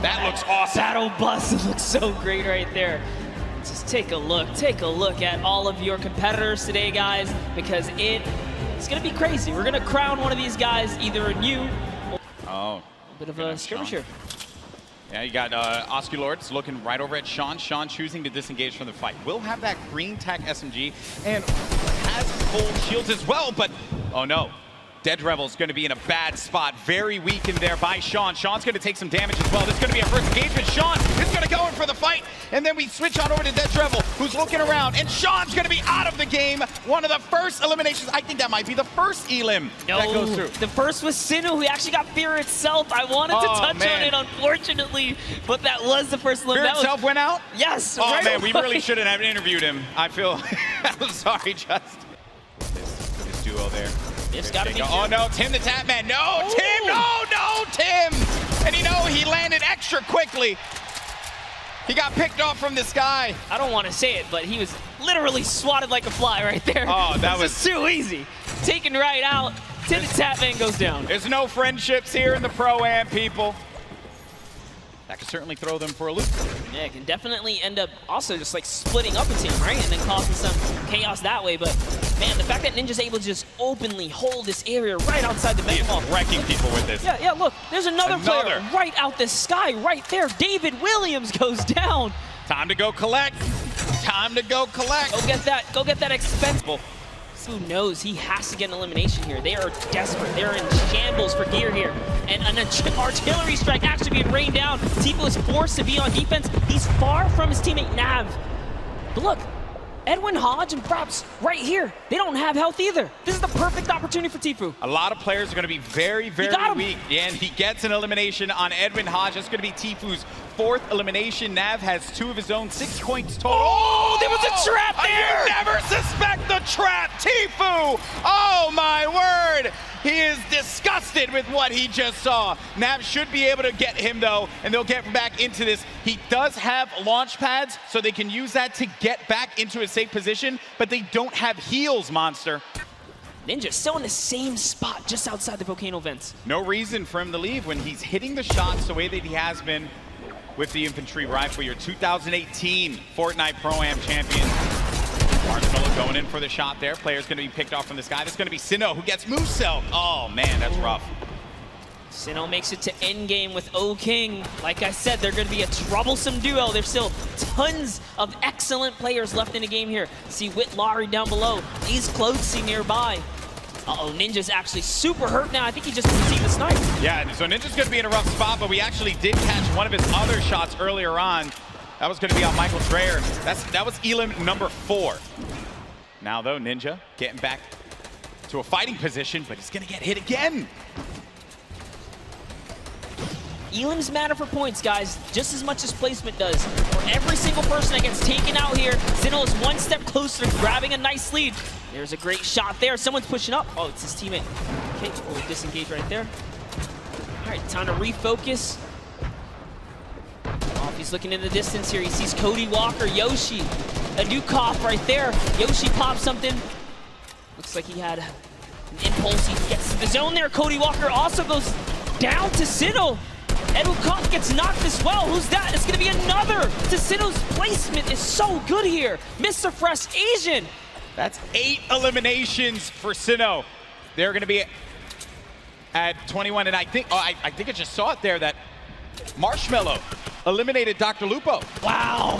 That looks awesome. Battle bus. It looks so great right there. Just take a look at all of your competitors today, guys, because it's gonna be crazy. We're gonna crown one of these guys, either a new or a bit of a skirmish here. Yeah, you got Oscar Lords looking right over at Sean. Sean choosing to disengage from the fight. Will have that green tac SMG and has full shields as well, but oh no. Dead Rebel's going to be in a bad spot. Very weakened there by Sean. Sean's going to take some damage as well. This is going to be our first engagement. Sean is going to go in for the fight. And then we switch on over to Dead Rebel, who's looking around. And Sean's going to be out of the game. One of the first eliminations. I think that might be the first elim that goes through. The first was Sinnoh, who actually got Fear itself. I wanted to touch on it, unfortunately, but that was the first elimination. Fear itself went out? Yes. Oh, right man, away. we really shouldn't have interviewed him. I feel, I'm sorry, Justin. This duo there. It's got to be. Oh no, Tim the Tap Man. No, Tim, no, Tim. And you know, he landed extra quickly. He got picked off from the sky. I don't want to say it, but he was literally swatted like a fly right there. Oh, that was just too easy. Taken right out. Tim the Tap Man goes down. There's no friendships here in the Pro-Am, people. That could certainly throw them for a loop. Yeah, it can definitely end up also just like splitting up a team, right? And then causing some chaos that way. But man, the fact that Ninja's able to just openly hold this area right outside the mega ball. Wrecking people with this. Yeah, look, there's another player right out the sky, right there. David Williams goes down. Time to go collect. Time to go collect. Go get that expensive. Who knows? He has to get an elimination here. They are desperate. They're in shambles for gear here. And an artillery strike actually being rained down. Tfue is forced to be on defense. He's far from his teammate Nav. But look, Edwin Hodge and Props right here. They don't have health either. This is the perfect opportunity for Tfue. A lot of players are going to be very, very weak. Yeah, and he gets an elimination on Edwin Hodge. That's going to be Tfue's fourth elimination. Nav has 2 of his own, 6 points total. Oh, there was a trap there! You never suspect the trap, Tfue! Oh my word! He is disgusted with what he just saw. Nav should be able to get him though, and they'll get back into this. He does have launch pads, so they can use that to get back into a safe position, but they don't have heals, Monster. Ninja still in the same spot, just outside the volcano vents. No reason for him to leave when he's hitting the shots the way that he has been with the infantry rifle. Your 2018 Fortnite Pro-Am champion. Marshmallow going in for the shot there. Player's going to be picked off from this guy. That's going to be Sinnoh, who gets Moose Cell. Oh, man, that's rough. Sinnoh makes it to endgame with O King. Like I said, they're going to be a troublesome duo. There's still tons of excellent players left in the game here. See Whit Laurie down below. He's closing nearby. Uh-oh, Ninja's actually super hurt now. I think he just received a snipe. Yeah, so Ninja's going to be in a rough spot, but we actually did catch one of his other shots earlier on. That was going to be on Michael Dreyer. That was elim number 4. Now, though, Ninja getting back to a fighting position, but he's going to get hit again. Elims matter for points, guys, just as much as placement does. For every single person that gets taken out here, Sinnoh is one step closer to grabbing a nice lead. There's a great shot there. Someone's pushing up. Oh, it's his teammate. Okay, we'll disengage right there. All right, time to refocus. Oh, he's looking in the distance here. He sees Cody Walker, Yoshi, a new cough right there. Yoshi pops something. Looks like he had an impulse. He gets to the zone there. Cody Walker also goes down to Sinnoh. Edwin Koch gets knocked as well. Who's that? It's going to be another. Sinnoh's placement is so good here. Mr. Fresh Asian. That's 8 eliminations for Sinnoh. They're going to be at 21, and I think I just saw it there that Marshmallow eliminated Dr. Lupo. Wow.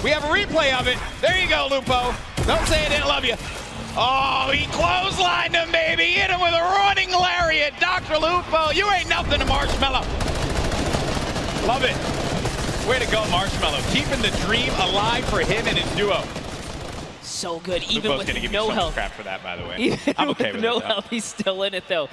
We have a replay of it. There you go, Lupo. Don't say I didn't love you. Oh, he clotheslined him, baby. Hit him with a running lariat. Dr. Lupo, you ain't nothing to Marshmallow. Love it. Way to go, Marshmallow. Keeping the dream alive for him and his duo. So good, even Lupo's with give no me so help. Much crap for that, by the way. Even I'm okay with no it, help, he's still in it though.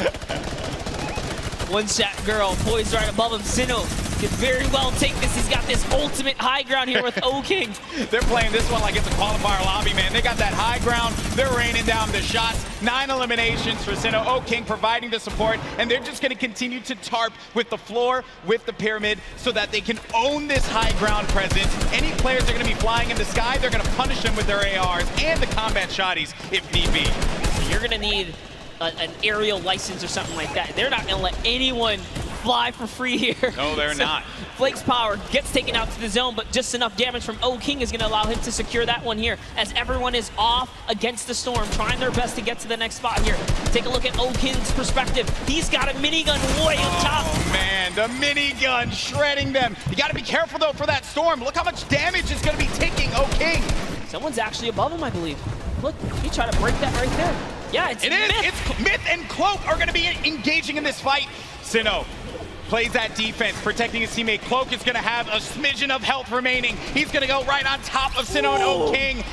One shot girl poised right above him. Sinnoh could very well take this. He's got this ultimate high ground here with O King. They're playing this one like it's a qualifier lobby, man. They got that high ground. They're raining down the shots. 9 eliminations for Sinnoh. O King providing the support, and they're just going to continue to tarp with the floor, with the pyramid, so that they can own this high ground presence. Any players that are going to be flying in the sky, they're going to punish them with their ARs and the combat shotties if need be. So you're going to need an aerial license or something like that. They're not going to let anyone fly for free here. No, they're not. Flake's power gets taken out to the zone, but just enough damage from O King is going to allow him to secure that one here, as everyone is off against the storm, trying their best to get to the next spot here. Take a look at O King's perspective. He's got a minigun way on top. Oh man, the minigun shredding them. You got to be careful though for that storm. Look how much damage is going to be taking O King. Someone's actually above him, I believe. Look, he tried to break that right there. Yeah, it's Myth. It's Myth and Cloak are going to be engaging in this fight. Sinnoh plays that defense, protecting his teammate. Cloak is going to have a smidgen of health remaining. He's going to go right on top of Sinnoh and O King.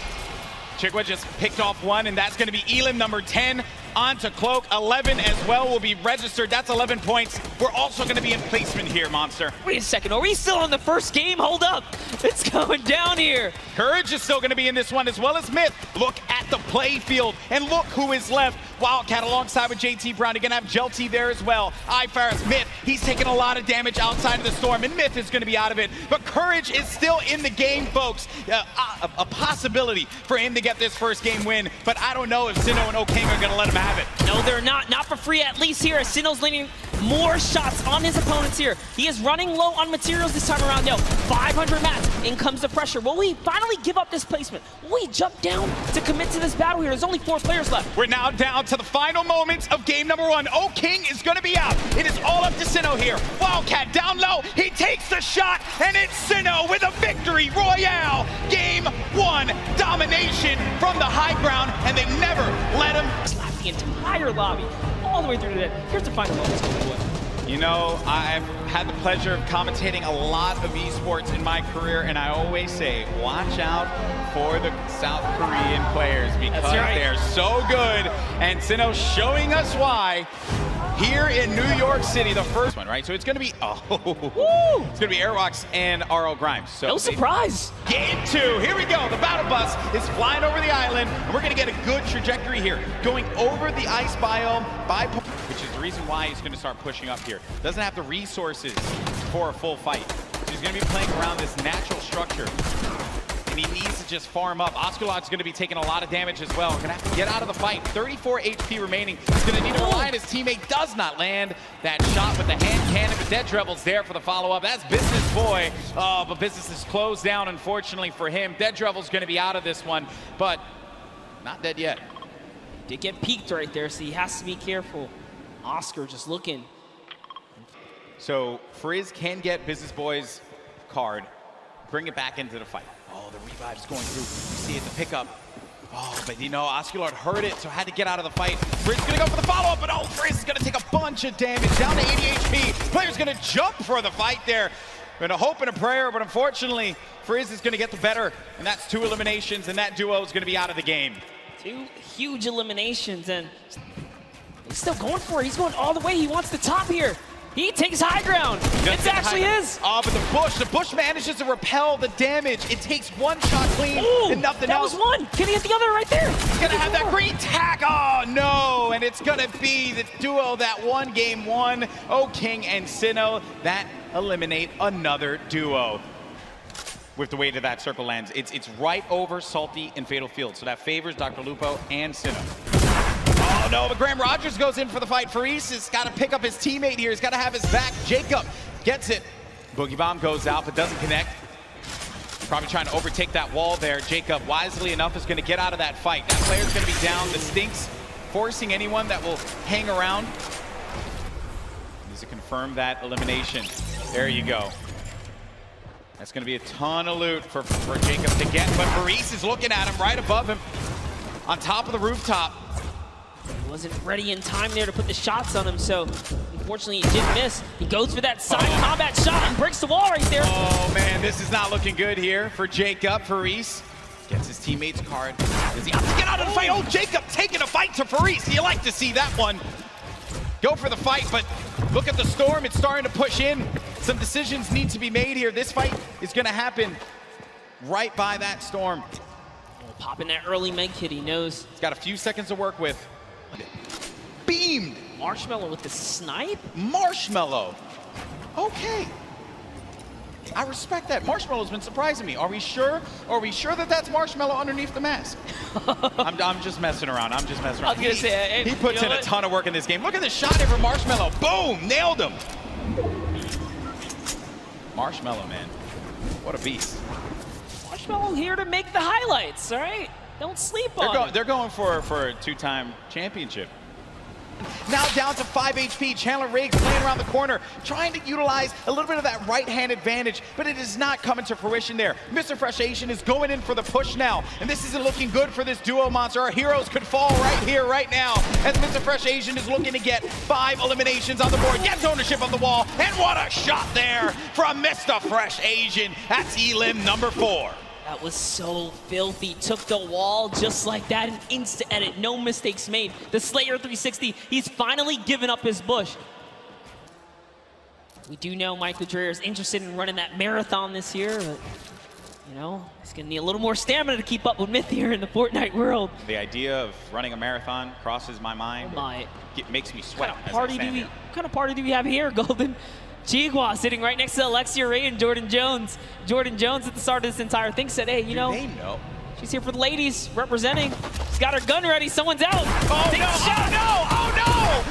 Chigwa just picked off one, and that's going to be Elam, number 10. On to Cloak, 11 as well will be registered. That's 11 points. We're also going to be in placement here, Monster. Wait a second, are we still on the first game? Hold up, it's going down here. Courage is still going to be in this one, as well as Myth. Look at the play field, and look who is left. Wildcat alongside with JT Brown. You're going to have Jelty there as well. iFaris, Myth, he's taking a lot of damage outside of the storm, and Myth is going to be out of it. But Courage is still in the game, folks. A possibility for him to get this first game win, but I don't know if Sinnoh and O King are going to let him have it. No, they're not. Not for free, at least here, as Sinnoh's landing more shots on his opponents here. He is running low on materials this time around, though. 500 mats. In comes the pressure. Will we finally give up this placement? Will we jump down to commit to this battle here? There's only 4 players left. We're now down to the final moments of game number 1. O King is going to be out. It is all up to Sinnoh here. Wildcat down low. He takes the shot, and it's Sinnoh with a victory royale. Game 1 domination from the high ground, and they never let him slap the entire lobby all the way through to that. Here's the final moments. You know, I've had the pleasure of commentating a lot of esports in my career, and I always say, watch out for the South Korean players because they're so good, and Sinnoh showing us why here in New York City, the first one, right? So it's going to be, it's going to be Airwalks and RL Grimes. So no surprise. Game 2, here we go. The battle bus is flying over the island, and we're going to get a good trajectory here. Going over the ice biome by, which is the reason why he's going to start pushing up here. Doesn't have the resources for a full fight. So he's going to be playing around this natural structure. And he needs to just farm up. Osculot's going to be taking a lot of damage as well. Going to have to get out of the fight. 34 HP remaining. He's going to need to rely on his teammate. Does not land that shot with the hand cannon. But Dead Rebel's there for the follow-up. That's Business Boy. Oh, but Business is closed down, unfortunately for him. Dead Rebel's going to be out of this one, but not dead yet. Did get peeked right there, so he has to be careful. Oscar just looking. So Frizz can get Business Boy's card, bring it back into the fight. Oh, the revive is going through. You see it, the pickup. Oh, but you know, Osculard heard it, so had to get out of the fight. Frizz is going to go for the follow-up, but oh, Frizz is going to take a bunch of damage, down to 80 HP. Player's going to jump for the fight there. And a hope and a prayer, but unfortunately, Frizz is going to get the better, and that's 2 eliminations, and that duo is going to be out of the game. 2 huge eliminations, and he's still going for it. He's going all the way. He wants the top here. He takes high ground. It actually is. Oh, but the Bush manages to repel the damage. It takes 1 shot clean and nothing else. That was 1. Can he hit the other right there? He's going to have that green tack. Oh, no. And it's going to be the duo that won game 1. O King and Sinnoh that eliminate another duo. With the way that that circle lands, it's right over Salty and Fatal Field. So that favors Dr. Lupo and Sinnoh. Oh no, but Graham Rogers goes in for the fight. Faris has got to pick up his teammate here. He's got to have his back. Jacob gets it. Boogie Bomb goes out, but doesn't connect. Probably trying to overtake that wall there. Jacob, wisely enough, is going to get out of that fight. That player's going to be down. The Stinks forcing anyone that will hang around. Needs to confirm that elimination. There you go. That's going to be a ton of loot for Jacob to get, but Faris is looking at him right above him on top of the rooftop. He wasn't ready in time there to put the shots on him, so unfortunately he did miss. He goes for that side combat shot and breaks the wall right there. Oh man, this is not looking good here for Jacob. Faris gets his teammate's card. Does he have to get out of the fight? Oh, Jacob taking a fight to Faris. You like to see that one. Go for the fight, but look at the storm. It's starting to push in. Some decisions need to be made here. This fight is going to happen right by that storm. Popping that early med kit, he knows. He's got a few seconds to work with. Beamed. Marshmallow with the snipe? Marshmallow. Okay. I respect that. Marshmallow's been surprising me. Are we sure? Are we sure that that's Marshmallow underneath the mask? I'm just messing around. I'm just messing around. I was gonna say, he puts in a ton of work in this game. Look at the shot here from Marshmallow. Boom! Nailed him. Marshmello, man. What a beast. Marshmello here to make the highlights, all right? Don't sleep on it. They're going for a two-time championship. Now down to 5 HP, Chandler Riggs playing around the corner, trying to utilize a little bit of that right-hand advantage, but it is not coming to fruition there. Mr. Fresh Asian is going in for the push now, and this isn't looking good for this duo, Monster. Our heroes could fall right here, right now, as Mr. Fresh Asian is looking to get 5 eliminations on the board, gets ownership of the wall, and what a shot there from Mr. Fresh Asian. That's Elim number 4. That was so filthy. Took the wall just like that. An instant edit. No mistakes made. The Slayer 360, he's finally given up his bush. We do know Michael Dreyer is interested in running that marathon this year, but, you know, he's going to need a little more stamina to keep up with Myth here in the Fortnite world. The idea of running a marathon crosses my mind. Oh my. It makes me sweat. What kind of party do we have here, Golden? Chigua sitting right next to Alexia Ray and Jordan Jones. Jordan Jones at the start of this entire thing said, hey, you know, they know. She's here for the ladies, representing. She's got her gun ready. Someone's out. Oh, Take no, a shot. oh, no,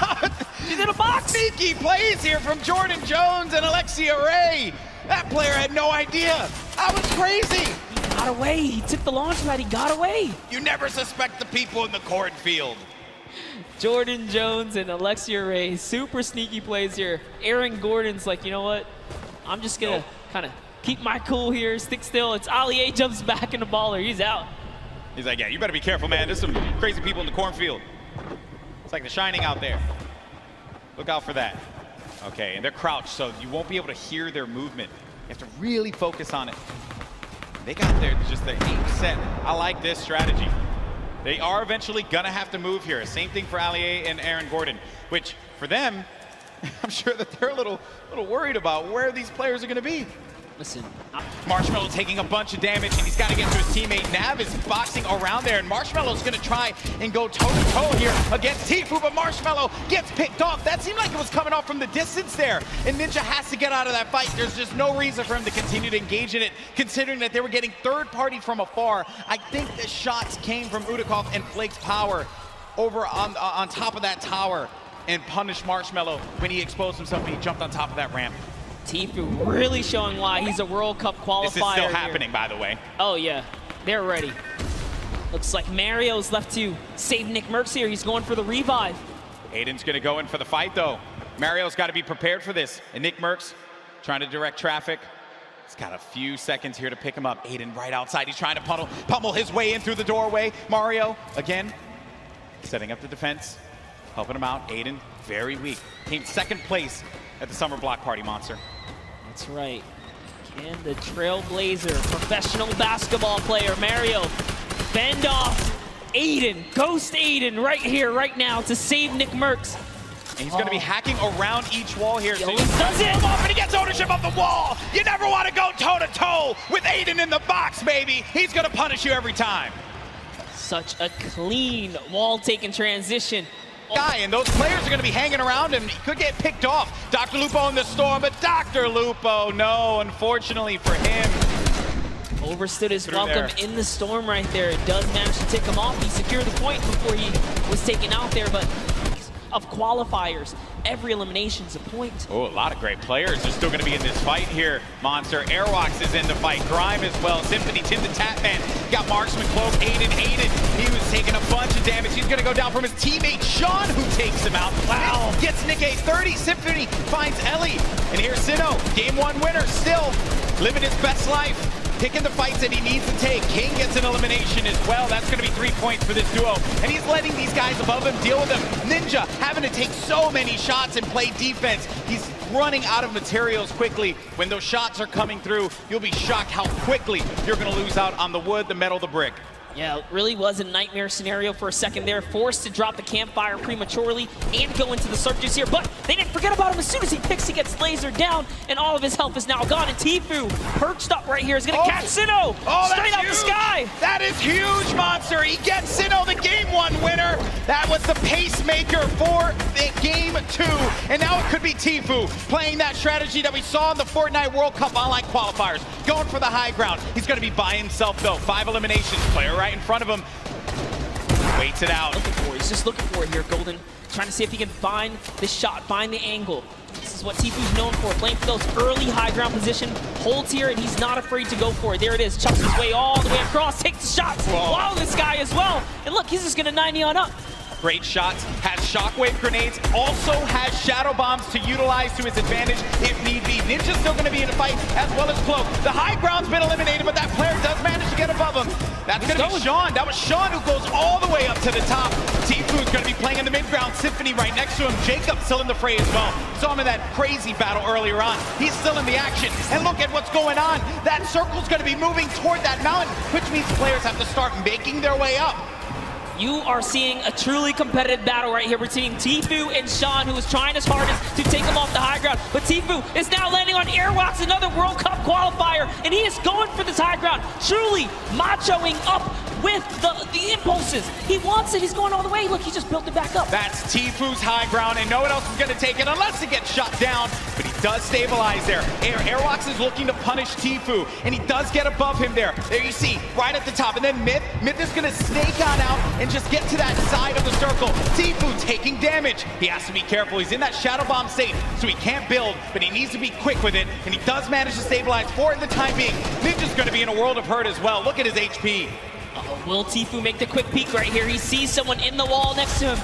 oh, no! She's in a box. Sneaky plays here from Jordan Jones and Alexia Ray. That player had no idea. That was crazy. He got away. He took the launch pad. He got away. You never suspect the people in the cornfield. Jordan Jones and Alexia Ray, super sneaky plays here. Aaron Gordon's like, you know what? I'm just going to kind of keep my cool here, stick still. It's Ali A jumps back in the baller. He's out. He's like, yeah, you better be careful, man. There's some crazy people in the cornfield. It's like The Shining out there. Look out for that. Okay, and they're crouched, so you won't be able to hear their movement. You have to really focus on it. They got just their aim set. I like this strategy. They are eventually gonna have to move here. Same thing for Allier and Aaron Gordon, which for them, I'm sure that they're a little worried about where these players are gonna be. Listen, Marshmello taking a bunch of damage, and he's got to get to his teammate. Nav is boxing around there, and Marshmello's going to try and go toe-to-toe here against Tfue, but Marshmello gets picked off. That seemed like it was coming off from the distance there, and Ninja has to get out of that fight. There's just no reason for him to continue to engage in it, considering that they were getting third-party from afar. I think the shots came from Udakov and Flake's power over on top of that tower and punished Marshmello when he exposed himself and he jumped on top of that ramp. Tfue really showing why he's a World Cup qualifier. This is still happening, by the way. Oh, yeah. They're ready. Looks like Mario's left to save Nick Merckx here. He's going for the revive. Aiden's going to go in for the fight, though. Mario's got to be prepared for this. And Nick Merckx trying to direct traffic. He's got a few seconds here to pick him up. Aiden right outside. He's trying to pummel his way in through the doorway. Mario, again, setting up the defense, helping him out. Aiden, very weak. Came second place at the Summer Block Party, Monster. That's right. Can the Trailblazer, professional basketball player, Mario, fend off Aiden, ghost Aiden right here, right now to save Nick Merckx. And he's going to be hacking around each wall here. He does it! Off and he gets ownership of the wall. You never want to go toe-to-toe with Aiden in the box, baby. He's going to punish you every time. Such a clean wall-taking transition. And those players are going to be hanging around him. He could get picked off. Dr. Lupo in the storm, but Dr. Lupo, no, unfortunately for him. Overstood his welcome in the storm right there. It does manage to tick him off. He secured the point before he was taken out there, but of qualifiers, every elimination's a point. Oh, a lot of great players are still going to be in this fight here. Monster, Airwalks is in the fight, Grime as well, Symphony, Tim the Tatman, got Marksman, Cloak, Aiden, he was taking a bunch of damage. He's going to go down from his teammate, Sean, who takes him out. Wow. Gets Nick a 30, Symphony finds Ellie, and here's Sinnoh, game 1 winner, still living his best life. Picking the fights that he needs to take. King gets an elimination as well. That's going to be 3 points for this duo. And he's letting these guys above him deal with him. Ninja having to take so many shots and play defense. He's running out of materials quickly. When those shots are coming through, you'll be shocked how quickly you're going to lose out on the wood, the metal, the brick. Yeah, it really was a nightmare scenario for a second there. Forced to drop the campfire prematurely and go into the surges here, but they didn't forget about him. As soon as he picks, he gets lasered down, and all of his health is now gone. And Tfue, perched up right here, is going to catch Sinnoh straight out the sky. That is huge, Monster. He gets Sinnoh, the game 1 winner. That was the pacemaker for the game 2, and now it could be Tfue playing that strategy that we saw in the Fortnite World Cup online qualifiers, going for the high ground. He's going to be by himself, though. 5 eliminations, player right in front of him. Waits it out. He's just looking for it here, Golden. Trying to see if he can find the shot, find the angle. This is what Tfu's known for, playing for those early high ground position. Holds here, and he's not afraid to go for it. There it is, chucks his way all the way across, takes the shots. Wow, this guy as well. And look, he's just gonna 90 on up. Great shots, has shockwave grenades, also has shadow bombs to utilize to his advantage if need be. Ninja's still going to be in a fight, as well as Cloak. The high ground's been eliminated, but that player does manage to get above him. That's going to be Sean. That was Sean who goes all the way up to the top. Tfu's going to be playing in the mid-ground. Symphony right next to him. Jacob still in the fray as well. Saw him in that crazy battle earlier on. He's still in the action. And look at what's going on. That circle's going to be moving toward that mountain, which means players have to start making their way up. You are seeing a truly competitive battle right here between Tfu and Sean, who is trying his hardest to take him off the high ground. But Tfu is now landing on Airwalks, another World Cup qualifier, and he is going for this high ground, truly machoing up with the impulses. He wants it, he's going all the way. Look, he just built it back up. That's Tfu's high ground, and no one else is going to take it unless it gets shot down, but he does stabilize there. Airwalks is looking to punish Tfu, and he does get above him there. There you see, right at the top, and then Myth is going to snake on out and just get to that side of the circle. Tfu taking damage. He has to be careful. He's in that shadow bomb state, so he can't build, but he needs to be quick with it, and he does manage to stabilize for it in the time being. Ninja's going to be in a world of hurt as well. Look at his HP. Will Tfu make the quick peek right here? He sees someone in the wall next to him.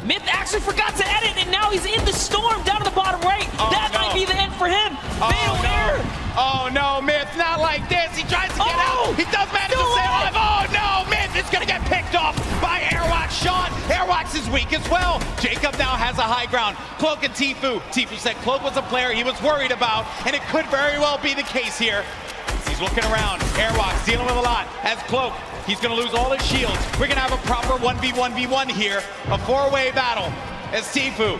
Myth actually forgot to edit, and now he's in the storm down at the bottom right. That might be the end for him. Fatal error. Oh no, Myth, not like this. He tries to get out. He does manage to stay alive. Oh no, Myth is going to get picked off by Airwalks. Sean, Airwalks is weak as well. Jacob now has a high ground. Cloak and Tfu. Tfu said Cloak was a player he was worried about, and it could very well be the case here. He's looking around. Airwalks dealing with a lot. As Cloak, he's going to lose all his shields. We're going to have a proper 1v1v1 here. A four-way battle as Tfu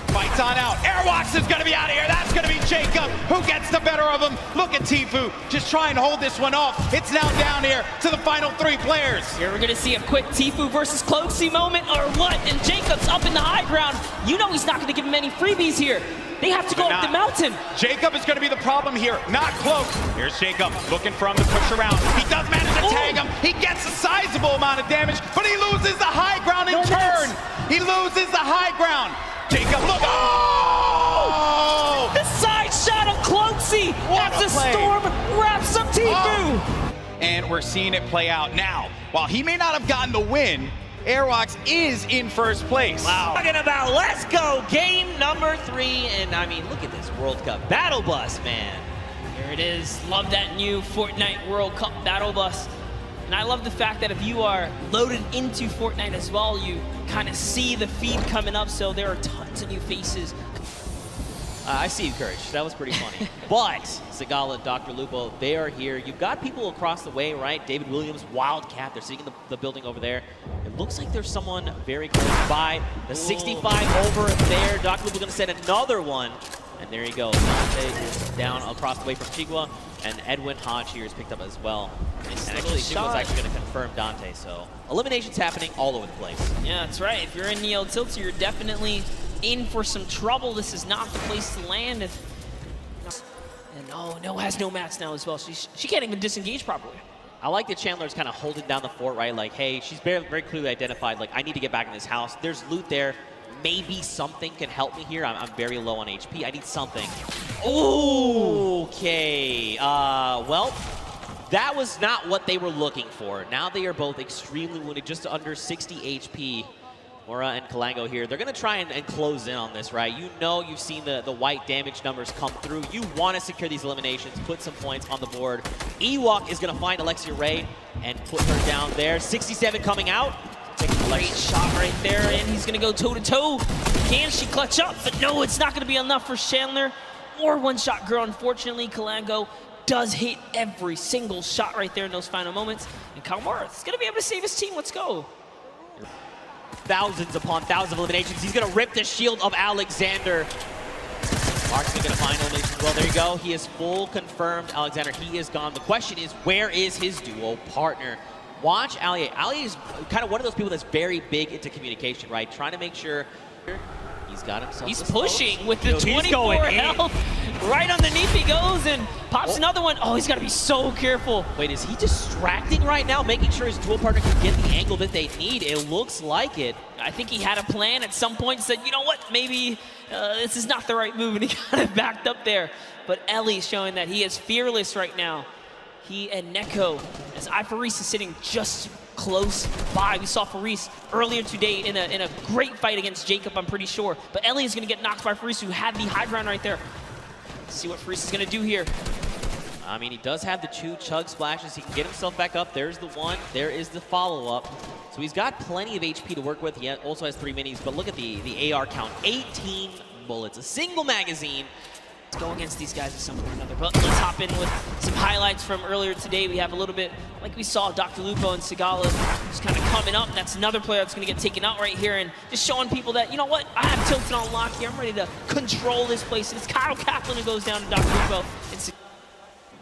fights on out. Airwalks is going to be out of here. That's going to be Jacob who gets the better of him. Look at Tfu just try and hold this one off. It's now down here to the final three players. Here we're going to see a quick Tfu versus Cloaksy moment or what? And Jacob's up in the high ground. You know he's not going to give him any freebies here. They have to go up the mountain. Jacob is going to be the problem here, not Cloak. Here's Jacob looking for him to push around. He does manage to tag him. He gets a sizable amount of damage, but he loses the high ground in turn. He loses the high ground. Jacob, look. Oh! The side shot of Cloaksy as the storm wraps up Tfu. And we're seeing it play out now. While he may not have gotten the win, Airwalks is in first place. Wow. Talking about let's go, game number 3. And I mean, look at this World Cup battle bus, man. Here it is. Love that new Fortnite World Cup battle bus. And I love the fact that if you are loaded into Fortnite as well, you kind of see the feed coming up, so there are tons of new faces. I see you, Courage. That was pretty funny. But Zagala, Dr. Lupo, they are here. You've got people across the way, right? David Williams, Wildcat, they're sitting in the building over there. It looks like there's someone very close by. The 65 over there. Dr. Lupo going to send another one. And there you go. Dante is down across the way from Chigua. And Edwin Hodge here is picked up as well. And actually, Chigua's actually going to confirm Dante. So eliminations happening all over the place. Yeah, that's right. If you're in Neo Tilted, you're definitely in for some trouble. This is not the place to land. And No has no mats now as well. She can't even disengage properly. I like that Chandler's kind of holding down the fort, right? Like, hey, she's very clearly identified, like, I need to get back in this house. There's loot there. Maybe something can help me here. I'm very low on HP. I need something. Okay. Well, that was not what they were looking for. Now they are both extremely wounded, just under 60 HP. Mora and Kalango here. They're going to try and close in on this, right? You know you've seen the white damage numbers come through. You want to secure these eliminations, put some points on the board. Ewok is going to find Alexia Ray and put her down there. 67 coming out. Great shot right there, and he's going to go toe-to-toe. Can she clutch up? But no, it's not going to be enough for Chandler or one-shot girl. Unfortunately, Kalango does hit every single shot right there in those final moments. And Kalmar is going to be able to save his team. Let's go. Thousands upon thousands of eliminations. He's going to rip the shield of Alexander. Mark's going to find elimination as well. There you go. He is full confirmed. Alexander, he is gone. The question is, where is his duo partner? Watch Ali. Ali is kind of one of those people that's very big into communication, right? Trying to make sure he's got himself. He's pushing with the 24 health. Right underneath he goes and pops another one. Oh, he's got to be so careful. Wait, is he distracting right now, making sure his dual partner can get the angle that they need? It looks like it. I think he had a plan at some point, said, you know what, maybe this is not the right move, and he kind of backed up there. But Ellie showing that he is fearless right now. He and Neko, as Faris is sitting just close by. We saw Faris earlier today in a great fight against Jacob, I'm pretty sure. But Ellie is going to get knocked by Faris, who had the high ground right there. Let's see what Faris is going to do here. I mean, he does have the 2 chug splashes. He can get himself back up. There's the 1. There is the follow-up. So he's got plenty of HP to work with. He also has 3 minis, but look at the AR count. 18 bullets, a single magazine. Let's go against these guys at some point or another. But let's hop in with some highlights from earlier today. We have a little bit, like we saw, Dr. Lupo and Sigala just kind of coming up. And that's another player that's going to get taken out right here. And just showing people that, you know what, I have Tilted on lock here. I'm ready to control this place. And it's Kyle Kaplan who goes down to Dr. Lupo.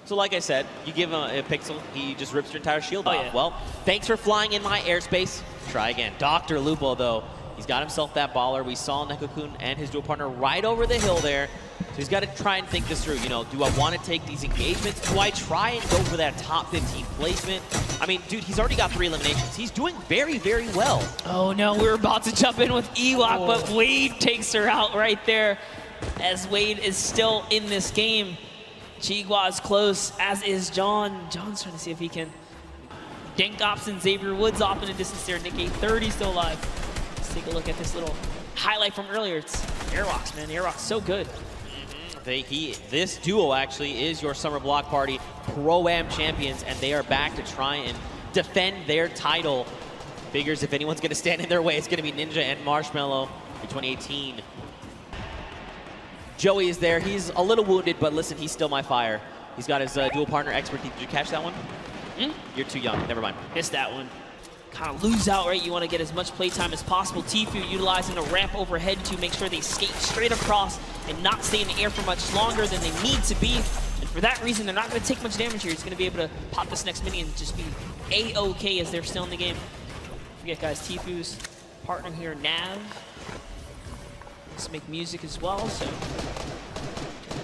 So like I said, you give him a pixel, he just rips your entire shield off. Yeah. Well, thanks for flying in my airspace. Try again. Dr. Lupo, though, he's got himself that baller. We saw Neko-kun and his dual partner right over the hill there. So he's got to try and think this through. You know, do I want to take these engagements? Do I try and go for that top 15 placement? I mean, dude, he's already got 3 eliminations. He's doing very, very well. Oh no, we were about to jump in with Ewok, but Wade takes her out right there as Wade is still in this game. Chigua is close, as is John. John's trying to see if he can dink Dobson. Xavier Woods off in the distance there. Nick A30 still alive. Let's take a look at this little highlight from earlier. It's Airwalks, man. Airwalks so good. This duo actually is your Summer Block Party Pro-Am champions, and they are back to try and defend their title. Figures if anyone's going to stand in their way, it's going to be Ninja and Marshmallow for 2018. Joey is there. He's a little wounded, but listen, he's still my fire. He's got his dual partner expertise. Did you catch that one? You're too young. Never mind. Missed that one. Kind of lose out, right? You want to get as much playtime as possible. Tfue utilizing a ramp overhead to make sure they skate straight across and not stay in the air for much longer than they need to be. And for that reason, they're not going to take much damage here. He's going to be able to pop this next mini and just be A-OK as they're still in the game. Don't forget, guys, Tfue's partner here, Nav. Let's make music as well, so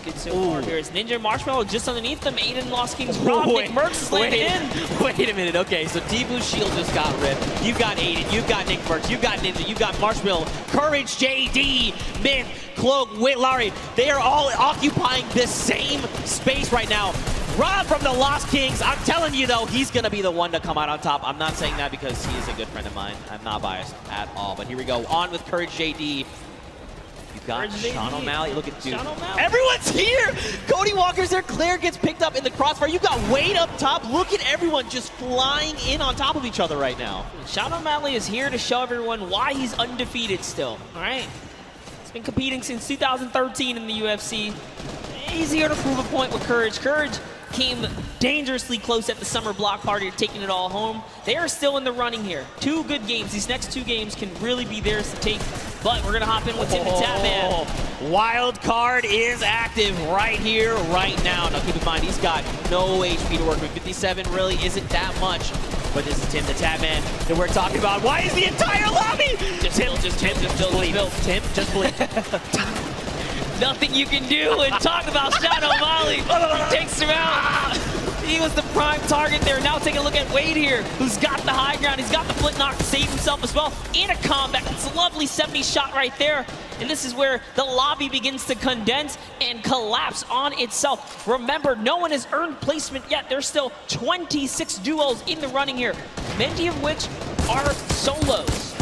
good so far here is Ninja Marshmallow just underneath them. Aiden lost King's Rob. Nick Merckx is landing in. Wait a minute. Okay, so Tfue's shield just got ripped. You've got Aiden, you've got Nick Merckx, you've got Ninja, you've got Marshmallow, Courage, JD, Myth, Cloak, Whitlarry. They are all occupying this same space right now. Rob from the Lost Kings, I'm telling you though, he's going to be the one to come out on top. I'm not saying that because he is a good friend of mine. I'm not biased at all. But here we go. On with Courage JD. You've got Sean O'Malley. Look at dude. Everyone's here! Cody Walker's there. Claire gets picked up in the crossfire. You got Wade up top. Look at everyone just flying in on top of each other right now. Sean O'Malley is here to show everyone why he's undefeated still. All right? He's been competing since 2013 in the UFC. He's here to prove a point with Courage. Courage came dangerously close at the Summer Block Party to taking it all home. They are still in the running here. 2 good games. These next 2 games can really be theirs to take. But we're going to hop in with Tim the Tatman. Wild card is active right here, right now. Now keep in mind, he's got no HP to work with. 57 really isn't that much. But this is Tim the Tatman that we're talking about. Why is the entire lobby? Tim, just believe. Tim, just believe. Nothing you can do and talk about Sean O'Malley. He takes him out. He was the prime target there. Now take a look at Wade here, who's got the high ground. He's got the flint knock to save himself as well. In a combat, it's a lovely 70 shot right there. And this is where the lobby begins to condense and collapse on itself. Remember, no one has earned placement yet. There's still 26 duos in the running here, many of which are solos.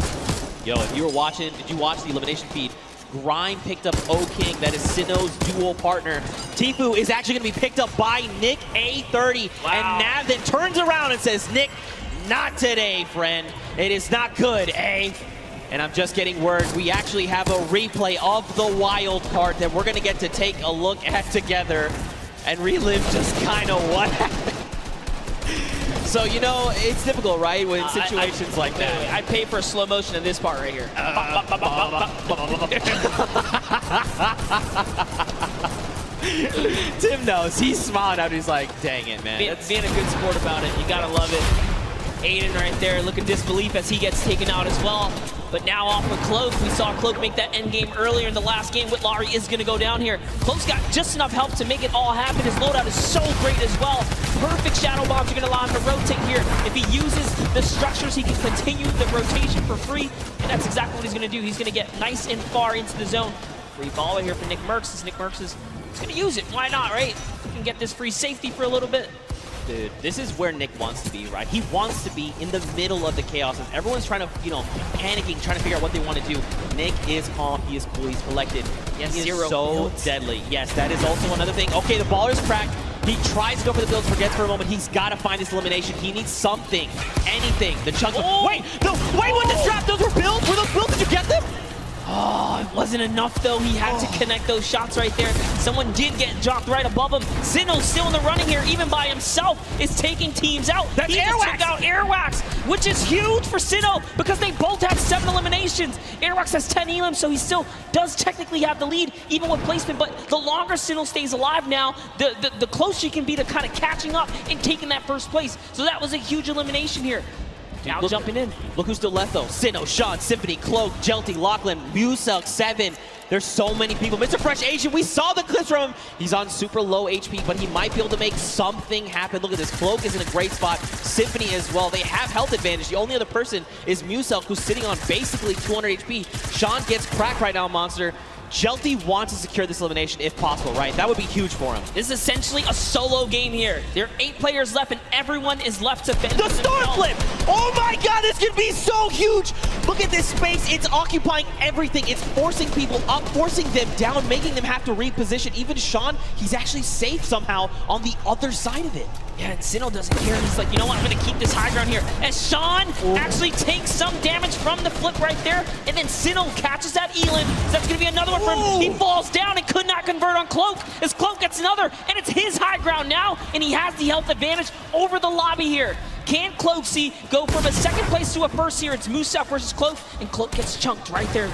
Yo, if you were watching, did you watch the elimination feed? Grind picked up O-King, that is Sinnoh's dual partner. Tfue is actually going to be picked up by Nick A30. Wow. And Nav then turns around and says, Nick, not today, friend. It is not good, eh? And I'm just getting word, we actually have a replay of the wild card that we're going to get to take a look at together and relive just kind of what happened. So, you know, it's difficult, right, in situations like that. I'd pay for a slow motion of this part right here. Tim knows. He's smiling out. He's like, dang it, man. Being a good sport about it. You got to love it. Aiden right there, look at disbelief as he gets taken out as well. But now off with Cloak. We saw Cloak make that end game earlier in the last game. Whitlari is going to go down here. Cloak's got just enough help to make it all happen. His loadout is so great as well. Perfect shadow bombs are going to allow him to rotate here. If he uses the structures, he can continue the rotation for free. And that's exactly what he's going to do. He's going to get nice and far into the zone. Free ball here for Nick Merckx. As Nick Merckx is going to use it. Why not, right? He can get this free safety for a little bit. Dude, this is where Nick wants to be, right? He wants to be in the middle of the chaos. As everyone's trying to, panicking, trying to figure out what they want to do. Nick is calm, he is cool, he's collected. Yes, he is zero so builds. deadly. Yes, that is also another thing. Okay, the baller's cracked. He tries to go for the builds, forgets for a moment. He's got to find his elimination. He needs something, anything. The chunk of... Oh! Wait, with the trap, those were builds? Were those builds? Did you get them? Oh, it wasn't enough though. He had to connect those shots right there. Someone did get dropped right above him. Sinnoh's still in the running here, even by himself, is taking teams out. That's he just Airwax. took out Airwax, which is huge for Sinnoh because they both have 7 eliminations. Airwax has 10 elims, so he still does technically have the lead, even with placement. But the longer Sinnoh stays alive now, the closer he can be to kind of catching up and taking that first place. So that was a huge elimination here. Now jumping in. Look who's still left though. Sinnoh, Sean, Symphony, Cloak, Jelty, Lachlan, Muselk, 7. There's so many people. Mr. Fresh Asian, we saw the clips from him. He's on super low HP, but he might be able to make something happen. Look at this. Cloak is in a great spot. Symphony as well. They have health advantage. The only other person is Muselk, who's sitting on basically 200 HP. Sean gets cracked right now, Monster. Jelty wants to secure this elimination if possible, right? That would be huge for him. This is essentially a solo game here. There are 8 players left, and everyone is left to fend The for storm themselves. flip! Oh my god, this could be so huge! Look at this space, it's occupying everything. It's forcing people up, forcing them down, making them have to reposition. Even Sean, he's actually safe somehow on the other side of it. Yeah, and Sinnoh doesn't care. He's like, you know what, I'm going to keep this high ground here. As Sean actually takes some damage from the flip right there, and then Sinnoh catches that Elin. So that's going to be another one for him. He falls down and could not convert on Cloak. As Cloak gets another, and it's his high ground now, and he has the health advantage over the lobby here. Can Cloaksy go from a second place to a first here? It's Muselk versus Cloak, and Cloak gets chunked right there.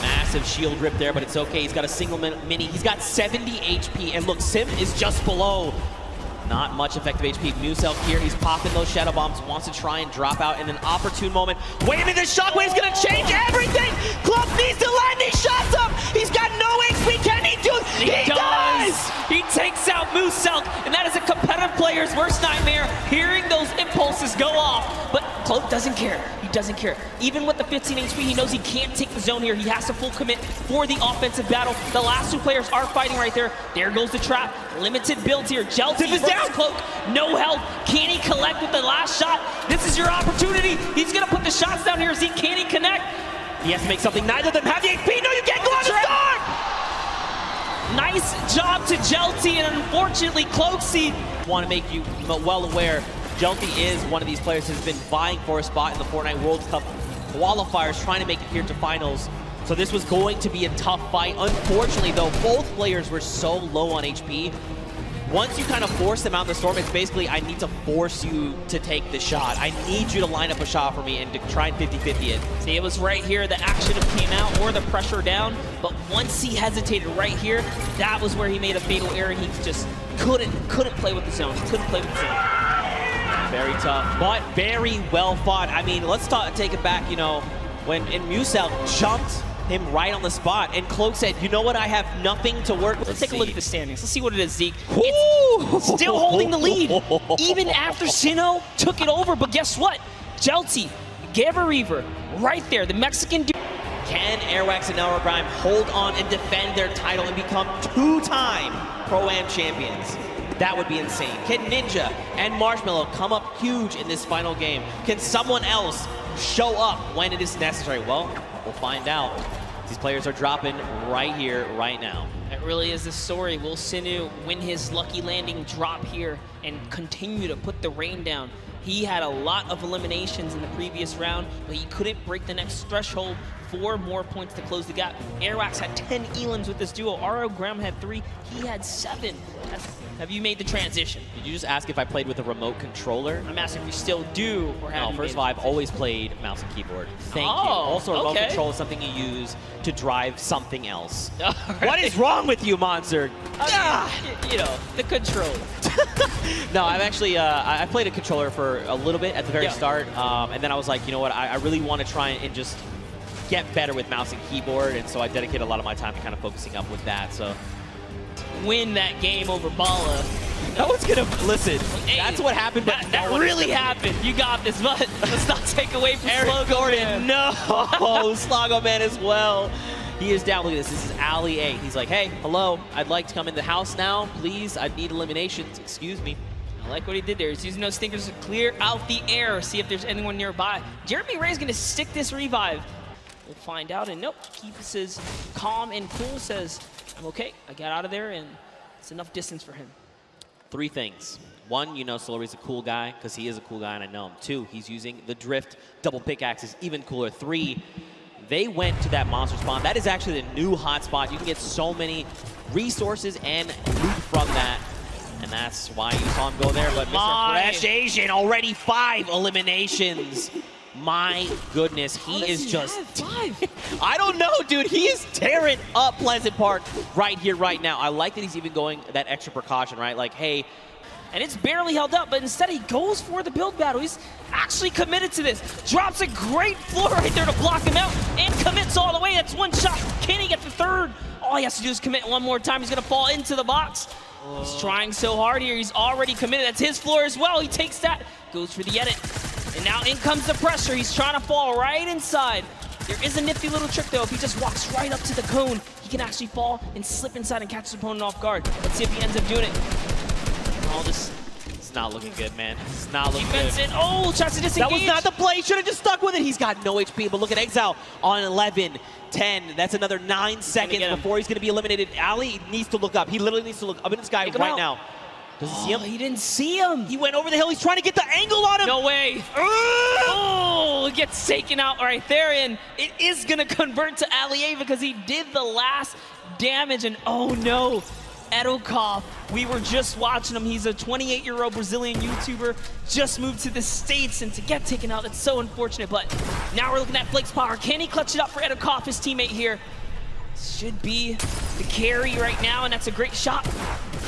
Massive shield rip there, but it's okay. He's got a single mini. He's got 70 HP, and look, Sim is just below. Not much effective HP. Muselk here, he's popping those shadow bombs, wants to try and drop out in an opportune moment. Wait a minute, this shockwave's gonna change everything! Cloak needs to land these shots up! He's got no HP, can he do it? He does! He takes out Muselk, and that is a competitive player's worst nightmare, hearing those impulses go off. But Cloak doesn't care. He doesn't care. Even with the 15 HP, he knows he can't take the zone here. He has to full commit for the offensive battle. The last 2 players are fighting right there. There goes the trap. Limited builds here. Jelty versus Cloak. No health. Can he collect with the last shot? This is your opportunity. He's going to put the shots down here. Can he connect? He has to make something. Neither of them have the HP. No, you can't go on the start! Nice job to Jelty, and unfortunately, Cloaksy. Want to make you well aware, Jelty is one of these players who's been vying for a spot in the Fortnite World Cup qualifiers, trying to make it here to finals. So this was going to be a tough fight. Unfortunately, though, both players were so low on HP. Once you kind of force them out in the storm, it's basically, I need to force you to take the shot. I need you to line up a shot for me and to try and 50-50 it. See, it was right here the action came out or the pressure down, but once he hesitated right here, that was where he made a fatal error. He just couldn't play with the zone. He couldn't play with the zone. Very tough, but very well fought. I mean, let's take it back, when Muselk jumped him right on the spot, and Cloak said, you know what, I have nothing to work with. Let's take a look at the standings. Let's see what it is, Zeke. It's still holding the lead, even after Sinnoh took it over, but guess what? Jelty, Gabber Reaver, right there, the Mexican dude. Can Airwax and Elra Grime hold on and defend their title and become 2-time Pro-Am champions? That would be insane. Can Ninja and Marshmallow come up huge in this final game? Can someone else show up when it is necessary? Well, we'll find out. These players are dropping right here, right now. That really is the story. Will Sinnoh win his lucky landing, drop here, and continue to put the rain down? He had a lot of eliminations in the previous round, but he couldn't break the next threshold. 4 more points to close the gap. Airwax had 10 elims with this duo. R.O. Graham had 3. He had 7. Have you made the transition? Did you just ask if I played with a remote controller? I'm asking if you still do, or have No, you first of made all, the I've always played mouse and keyboard. Thank you. Oh, Also, remote okay. control is something you use to drive something else. All What right. is wrong with you, Monster? I mean, you know, the controller. No, I've actually I played a controller for a little bit at the very start, and then I was like, you know what, I really want to try and just get better with mouse and keyboard, and so I dedicate a lot of my time to kind of focusing up with that. So win that game over Bala. no one's gonna listen. Hey, that's what happened. But that really happened. You got this, but let's not take away from Eric Slogo Gordon. Man. No, Slogo Man as well. He is down. Look at this. This is Ali A. He's like, hey, hello. I'd like to come in the house now, please. I need eliminations. Excuse me. I like what he did there. He's using those stinkers to clear out the air, see if there's anyone nearby. Jeremy Ray's gonna stick this revive. We'll find out, and nope, keeps his calm and cool, says, I'm okay. I got out of there, and it's enough distance for him. 3 things. 1, you know Solari's a cool guy, because he is a cool guy, and I know him. 2, he's using the drift double pickaxes, even cooler. 3, they went to that monster spawn. That is actually the new hotspot. You can get so many resources and loot from that. And that's why you saw him go there. But Mr. Fresh Asian, already 5 eliminations. My goodness, he is just... 5? I don't know, dude. He is tearing up Pleasant Park right here, right now. I like that he's even going that extra precaution, right? Like, hey... And it's barely held up, but instead he goes for the build battle. He's actually committed to this. Drops a great floor right there to block him out and commits all the way. That's 1 shot. Can he get the 3rd? All he has to do is commit 1 more time. He's going to fall into the box. He's trying so hard here. He's already committed. That's his floor as well. He takes that, goes for the edit. And now in comes the pressure. He's trying to fall right inside. There is a nifty little trick, though. If he just walks right up to the cone, he can actually fall and slip inside and catch his opponent off guard. Let's see if he ends up doing it. All this. It's not looking good, man. It's not looking Defense good. in. Oh, tries to disengage. That was not the play. He should have just stuck with it. He's got no HP, but look at Exile on 11, 10. That's another 9 seconds before he's going to be eliminated. Ali needs to look up. He literally needs to look up at this guy right now. Does he see him? He didn't see him. He went over the hill. He's trying to get the angle on him. No way. Oh, it gets taken out right there, and it is going to convert to Ali because he did the last damage, and oh no. Edokov, we were just watching him. He's a 28-year-old Brazilian YouTuber, just moved to the States, and to get taken out, that's so unfortunate. But now we're looking at Flake's power. Can he clutch it up for Edokov, his teammate here? Should be the carry right now, and that's a great shot.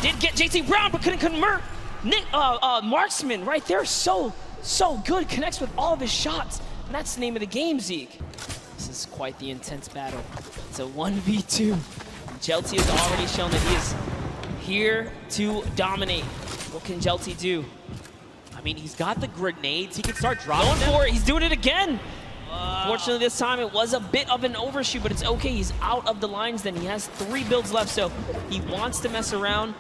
Did get JT Brown, but couldn't convert. Nick, Marksman right there, so good. Connects with all of his shots, and that's the name of the game, Zeke. This is quite the intense battle. It's a 1v2. Jelty has already shown that he is here to dominate. What can Jelty do? I mean, he's got the grenades. He can start dropping Going them. for it. He's doing it again. Fortunately, this time it was a bit of an overshoot, but it's okay. He's out of the lines then. He has 3 builds left, so he wants to mess around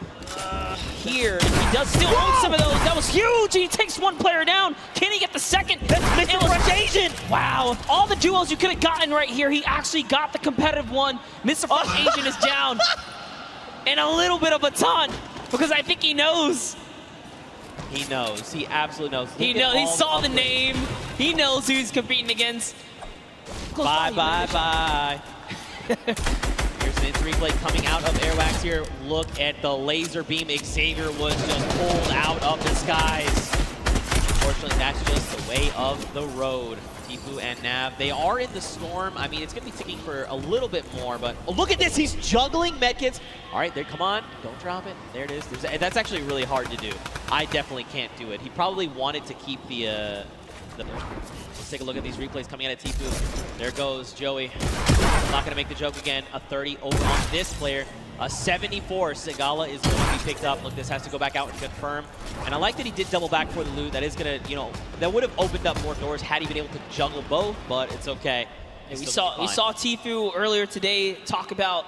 here. And he does still own some of those. That was huge. He takes 1 player down. Can he get the 2nd? Mr. Fresh Asian. Wow. All the duos you could have gotten right here, he actually got the competitive one. Mr. Fresh Asian is down. And a little bit of a taunt, because I think he knows. He knows. He absolutely knows. He knows. He saw the name. He knows who he's competing against. Bye, bye, bye. Here's an instant replay coming out of Airwax here. Look at the laser beam. Xavier was just pulled out of the skies. Unfortunately, that's just the way of the road. Tifu and Nav, they are in the storm. I mean, it's going to be ticking for a little bit more, but oh, look at this. He's juggling medkits. All right, there, come on. Don't drop it. There it is. That's actually really hard to do. I definitely can't do it. He probably wanted to keep the let's take a look at these replays coming out of Tifu. There goes Joey. Not going to make the joke again. A 30 over on this player. A 74. Sigala is going to be picked up. Look, this has to go back out and confirm. And I like that he did double back for the loot. That is going to, you know, that would have opened up more doors had he been able to juggle both, but it's okay. Yeah, we saw Tifu earlier today talk about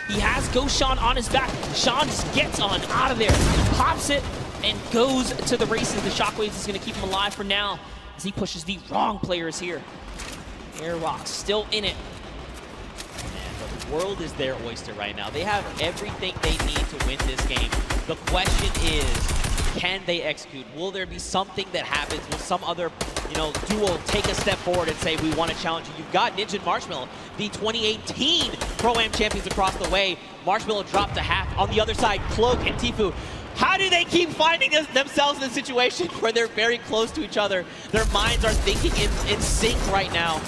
he has Ghost Sean on his back. Sean just gets on out of there, pops it, and goes to the races. The Shockwaves is going to keep him alive for now as he pushes the wrong players here. Airwalk still in it. The world is their oyster right now. They have everything they need to win this game. The question is, can they execute? Will there be something that happens? Will some other, you know, duo take a step forward and say, we want to challenge you? You've got Ninja and Marshmallow, the 2018 Pro-Am champions across the way. Marshmallow dropped to half. On the other side, Cloak and Tifu. How do they keep finding themselves in a situation where they're very close to each other? Their minds are thinking in sync right now.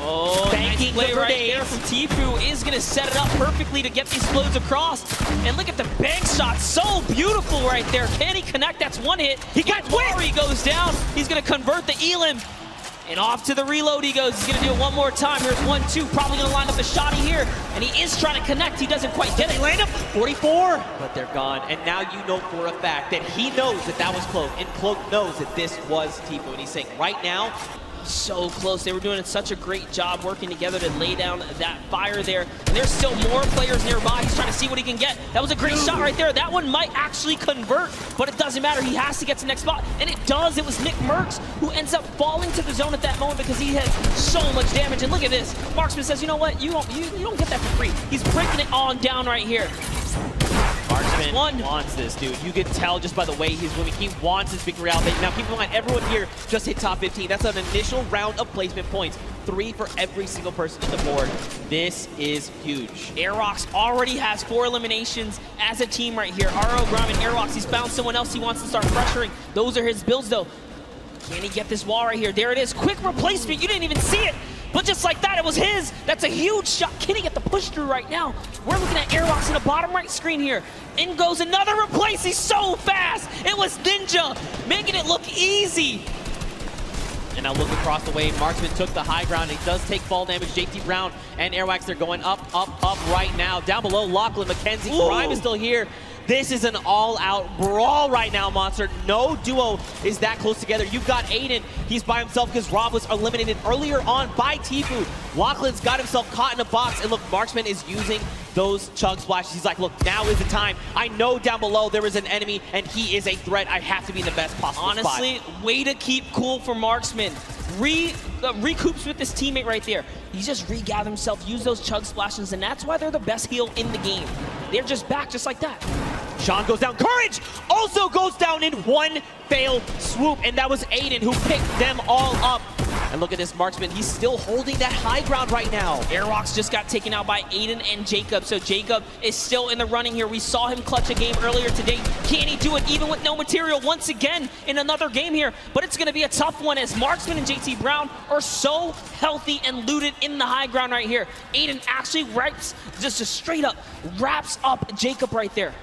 Oh, Banking nice play the right grenades. there from Tfue is going to set it up perfectly to get these flows across. And look at the bank shot. So beautiful right there. Can he connect? That's one hit. He got He goes down. He's going to convert the Elim. And off to the reload he goes. He's going to do it one more time. Here's 1-2. Probably going to line up the shotty here. And he is trying to connect. He doesn't quite get it. Land him. 44, but they're gone. And now you know for a fact that he knows that that was Cloak, and Cloak knows that this was Tfue. And he's saying right now, So close. They were doing such a great job working together to lay down that fire there. And there's still more players nearby. He's trying to see what he can get. That was a great shot right there. That one might actually convert, but it doesn't matter. He has to get to the next spot. And it does. It was Nick Merckx who ends up falling to the zone at that moment because he has so much damage. And look at this. Marksman says, you know what? You don't get that for free. He's breaking it on down right here. Marksman wants this, dude. You can tell just by the way he's moving. He wants his victory out. Now, keep in mind, everyone here just hit top 15. That's an initial round of placement points. 3 for every single person on the board. This is huge. Aerox already has 4 eliminations as a team right here. RO, Grom, and Aerox. He's found someone else he wants to start pressuring. Those are his builds, though. Can he get this wall right here? There it is. Quick replacement. You didn't even see it. But just like that, it was his. That's a huge shot. Can he get the push through right now? We're looking at Aerox in the bottom right screen here. In goes another replace. He's so fast. It was Ninja making it look easy. And now look across the way. Marksman took the high ground. He does take fall damage. JT Brown and Airwax, they're going up, up, up right now. Down below, Lachlan, McKenzie, Grime is still here. This is an all-out brawl right now, Monster. No duo is that close together. You've got Aiden. He's by himself because Rob was eliminated earlier on by Tfue. Lachlan's got himself caught in a box. And look, Marksman is using those chug splashes. He's like, look, now is the time. I know down below there is an enemy, and he is a threat. I have to be in the best possible Honestly, spot. way to keep cool for Marksman. Recoups with this teammate right there. He just regathered himself, used those chug splashes, and that's why they're the best heal in the game. They're just back just like that. Sean goes down. Courage also goes down in one failed swoop, and that was Aiden who picked them all up. And look at this Marksman. He's still holding that high ground right now. Airwalks just got taken out by Aiden and Jacob, so Jacob is still in the running here. We saw him clutch a game earlier today. Can he do it even with no material once again in another game here? But it's going to be a tough one as Marksman and JT Brown are so healthy and looted in the high ground right here. Aiden actually just straight up wraps up Jacob right there.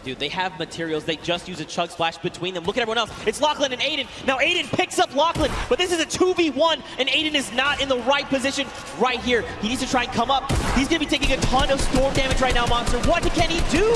Dude, they have materials. They just use a chug splash between them. Look at everyone else. It's Lachlan and Aiden. Now Aiden picks up Lachlan, but this is a 2v1, and Aiden is not in the right position right here. He needs to try and come up. He's going to be taking a ton of storm damage right now, Monster. What can he do?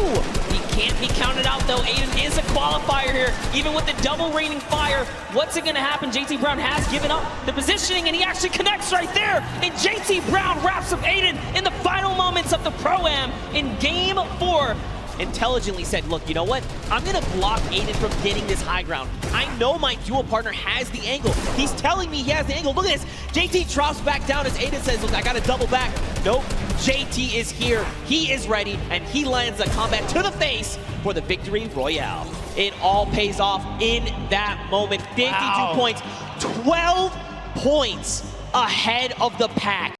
He can't be counted out, though. Aiden is a qualifier here, even with the double raining fire. What's it going to happen? JT Brown has given up the positioning, and he actually connects right there. And JT Brown wraps up Aiden in the final moments of the Pro-Am in Game 4. Intelligently said, look, you know what? I'm going to block Aiden from getting this high ground. I know my duo partner has the angle. He's telling me he has the angle. Look at this. JT drops back down as Aiden says, look, I got to double back. Nope. JT is here. He is ready, and he lands a combat to the face for the victory royale. It all pays off in that moment. 52 points, 12 points ahead of the pack.